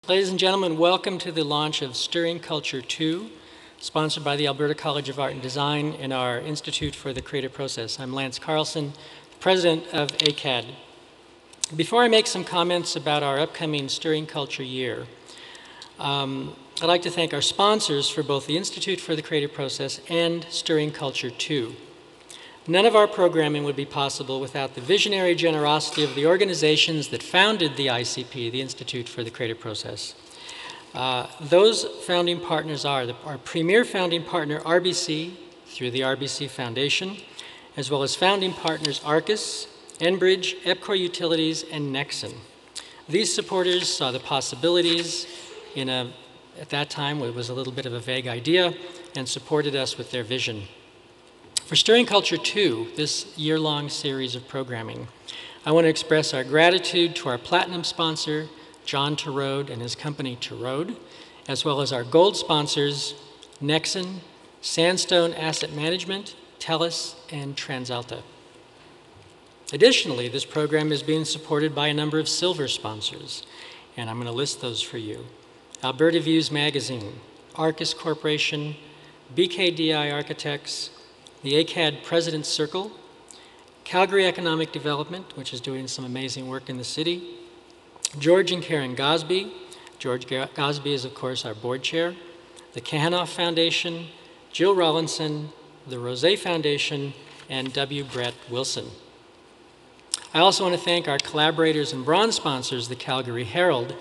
Ladies and gentlemen, welcome to the launch of Stirring Culture 2, sponsored by the Alberta College of Art and Design and our Institute for the Creative Process. I'm Lance Carlson, president of ACAD. Before I make some comments about our upcoming Stirring Culture year, I'd like to thank our sponsors for both the Institute for the Creative Process and Stirring Culture 2. None of our programming would be possible without the visionary generosity of the organizations that founded the ICP, the Institute for the Creative Process. Those founding partners are our premier founding partner, RBC, through the RBC Foundation, as well as founding partners Arcus, Enbridge, EPCOR Utilities, and Nexon. These supporters saw the possibilities at that time, it was a little bit of a vague idea, and supported us with their vision. For Stirring Culture 2, this year-long series of programming, I want to express our gratitude to our platinum sponsor, John Terode and his company Terode, as well as our gold sponsors, Nexon, Sandstone Asset Management, TELUS, and TransAlta. Additionally, this program is being supported by a number of silver sponsors, and I'm going to list those for you. Alberta Views Magazine, Arcus Corporation, BKDI Architects, the ACAD President's Circle, Calgary Economic Development, which is doing some amazing work in the city, George and Karen Gosby. George Gosby is, of course, our board chair, the Kahanoff Foundation, Jill Rawlinson, the Rosé Foundation, and W. Brett Wilson. I also want to thank our collaborators and bronze sponsors, the Calgary Herald,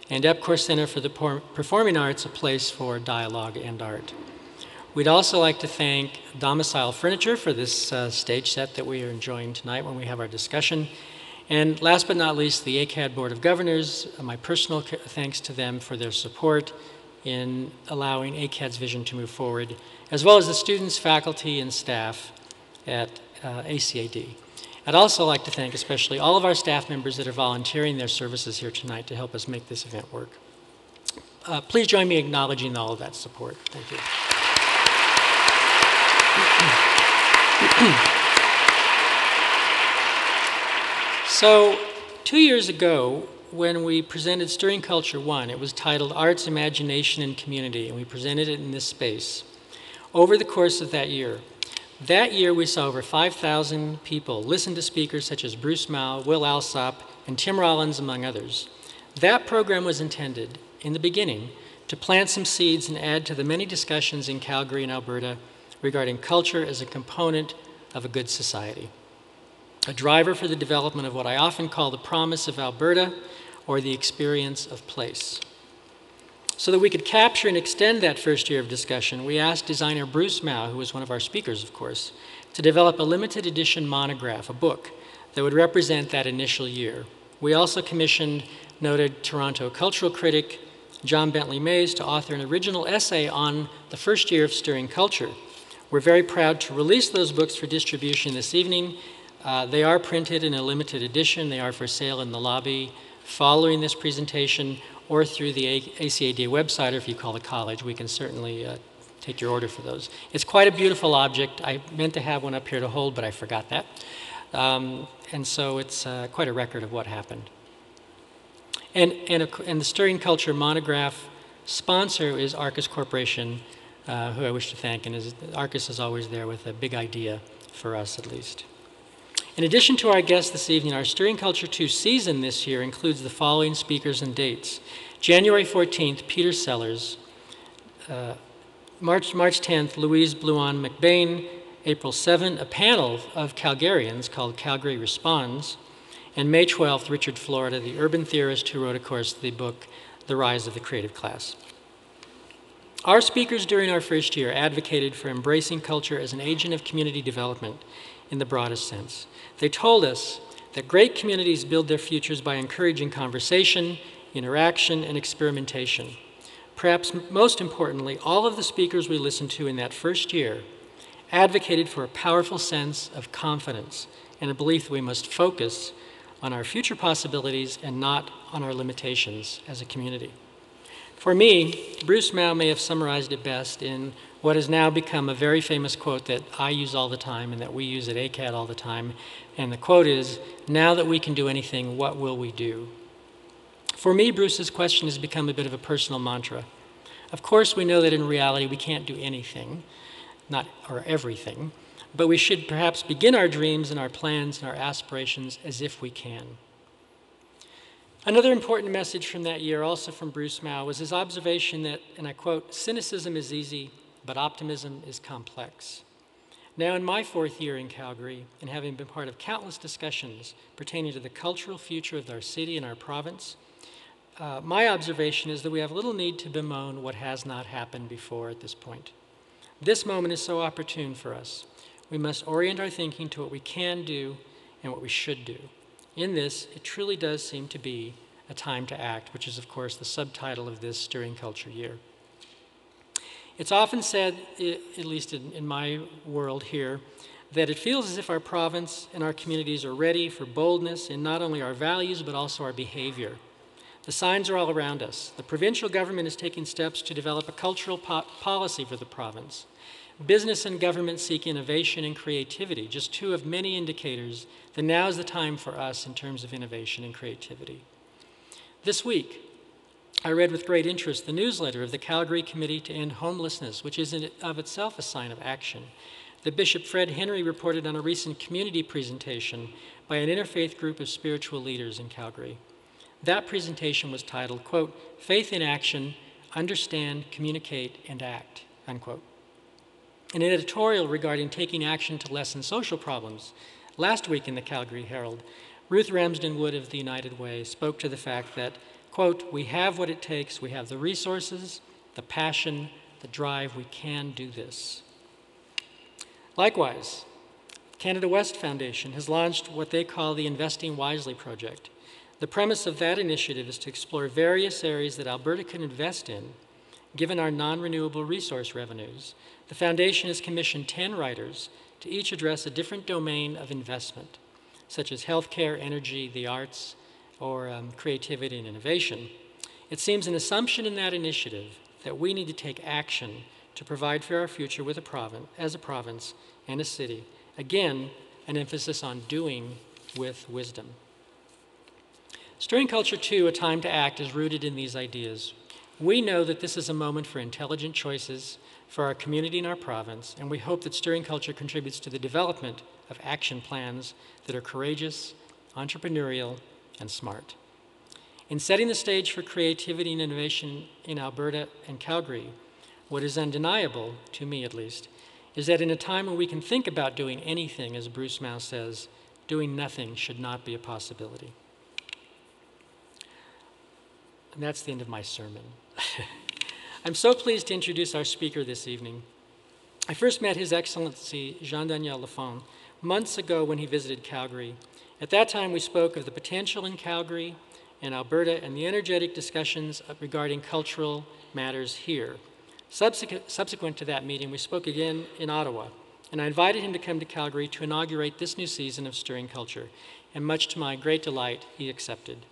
and EPCOR Center for the Performing Arts, a place for dialogue and art. We'd also like to thank Domicile Furniture for this stage set that we are enjoying tonight when we have our discussion. And last but not least, the ACAD Board of Governors, my personal thanks to them for their support in allowing ACAD's vision to move forward, as well as the students, faculty, and staff at ACAD. I'd also like to thank especially all of our staff members that are volunteering their services here tonight to help us make this event work. Please join me in acknowledging all of that support. Thank you. So, 2 years ago, when we presented Stirring Culture 1, it was titled Arts, Imagination, and Community, and we presented it in this space. Over the course of that year we saw over 5,000 people listen to speakers such as Bruce Mao, Will Alsop, and Tim Rollins, among others. That program was intended, in the beginning, to plant some seeds and add to the many discussions in Calgary and Alberta regarding culture as a component of a good society, a driver for the development of what I often call the promise of Alberta, or the experience of place. So that we could capture and extend that first year of discussion, we asked designer Bruce Mao, who was one of our speakers, of course, to develop a limited edition monograph, a book, that would represent that initial year. We also commissioned noted Toronto cultural critic John Bentley Mays to author an original essay on the first year of Stirring Culture. We're very proud to release those books for distribution this evening. They are printed in a limited edition. They are for sale in the lobby following this presentation, or through the ACAD website, or if you call the college, we can certainly take your order for those. It's quite a beautiful object. I meant to have one up here to hold, but I forgot that. And so it's quite a record of what happened. And the Stirring Culture monograph sponsor is Arcus Corporation, who I wish to thank, and Arcus is always there with a big idea for us, at least. In addition to our guests this evening, our Stirring Culture 2 season this year includes the following speakers and dates. January 14th, Peter Sellers. March 10th, Louise Blouin McBain. April 7th, a panel of Calgarians called Calgary Responds. And May 12th, Richard Florida, the urban theorist who wrote, of course, the book, The Rise of the Creative Class. Our speakers during our first year advocated for embracing culture as an agent of community development in the broadest sense. They told us that great communities build their futures by encouraging conversation, interaction, and experimentation. Perhaps most importantly, all of the speakers we listened to in that first year advocated for a powerful sense of confidence and a belief that we must focus on our future possibilities and not on our limitations as a community. For me, Bruce Mao may have summarized it best in what has now become a very famous quote that I use all the time and that we use at ACAD all the time. And the quote is, "Now that we can do anything, what will we do?" For me, Bruce's question has become a bit of a personal mantra. Of course, we know that in reality we can't do anything, or everything, but we should perhaps begin our dreams and our plans and our aspirations as if we can. Another important message from that year, also from Bruce Mau, was his observation that, and I quote, "Cynicism is easy, but optimism is complex." Now in my 4th year in Calgary, and having been part of countless discussions pertaining to the cultural future of our city and our province, my observation is that we have little need to bemoan what has not happened before at this point. This moment is so opportune for us. We must orient our thinking to what we can do and what we should do. In this, it truly does seem to be a time to act, which is, of course, the subtitle of this Stirring Culture Year. It's often said, at least in my world here, that it feels as if our province and our communities are ready for boldness in not only our values, but also our behavior. The signs are all around us. The provincial government is taking steps to develop a cultural policy for the province. Business and government seek innovation and creativity, just two of many indicators that now is the time for us in terms of innovation and creativity. This week, I read with great interest the newsletter of the Calgary Committee to End Homelessness, which is in of itself a sign of action. The Bishop Fred Henry reported on a recent community presentation by an interfaith group of spiritual leaders in Calgary. That presentation was titled, quote, "Faith in Action, Understand, Communicate, and Act," unquote. An editorial regarding taking action to lessen social problems last week in the Calgary Herald, Ruth Ramsden Wood of the United Way spoke to the fact that, quote, "We have what it takes, we have the resources, the passion, the drive, we can do this." Likewise, Canada West Foundation has launched what they call the Investing Wisely project. The premise of that initiative is to explore various areas that Alberta can invest in, given our non-renewable resource revenues. The foundation has commissioned 10 writers to each address a different domain of investment, such as healthcare, energy, the arts, or creativity and innovation. It seems an assumption in that initiative that we need to take action to provide for our future with as a province and a city. Again, an emphasis on doing with wisdom. Stirring Culture 2, A Time to Act, is rooted in these ideas. We know that this is a moment for intelligent choices for our community and our province, and we hope that Stirring Culture contributes to the development of action plans that are courageous, entrepreneurial, and smart. In setting the stage for creativity and innovation in Alberta and Calgary, what is undeniable, to me at least, is that in a time when we can think about doing anything, as Bruce Mau says, doing nothing should not be a possibility. And that's the end of my sermon. I'm so pleased to introduce our speaker this evening. I first met His Excellency Jean-Daniel Lafond months ago when he visited Calgary. At that time, we spoke of the potential in Calgary and Alberta and the energetic discussions regarding cultural matters here. Subsequent to that meeting, we spoke again in Ottawa, and I invited him to come to Calgary to inaugurate this new season of Stirring Culture, and much to my great delight, he accepted.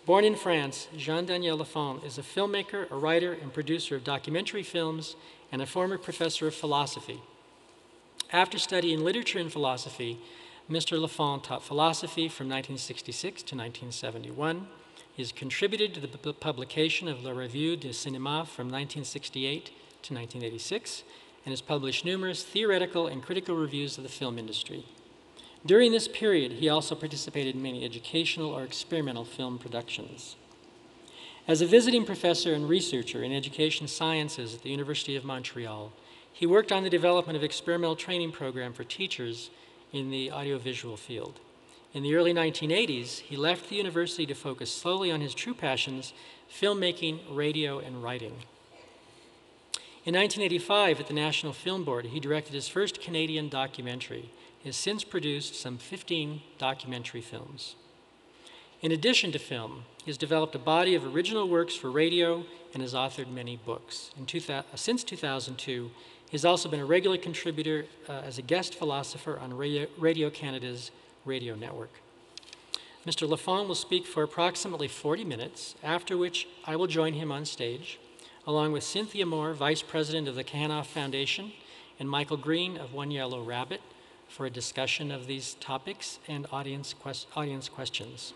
Born in France, Jean-Daniel Lafond is a filmmaker, a writer, and producer of documentary films, and a former professor of philosophy. After studying literature and philosophy, Mr. Lafond taught philosophy from 1966 to 1971. He has contributed to the publication of La Revue de Cinéma from 1968 to 1986, and has published numerous theoretical and critical reviews of the film industry. During this period, he also participated in many educational or experimental film productions. As a visiting professor and researcher in education sciences at the University of Montreal, he worked on the development of experimental training program for teachers in the audiovisual field. In the early 1980s, he left the university to focus solely on his true passions, filmmaking, radio, and writing. In 1985, at the National Film Board, he directed his first Canadian documentary. He has since produced some 15 documentary films. In addition to film, he has developed a body of original works for radio and has authored many books. Since 2002, he has also been a regular contributor as a guest philosopher on Radio Canada's radio network. Mr. Lafond will speak for approximately 40 minutes, after which I will join him on stage, along with Cynthia Moore, Vice President of the Kahanoff Foundation, and Michael Green of One Yellow Rabbit, for a discussion of these topics and audience questions.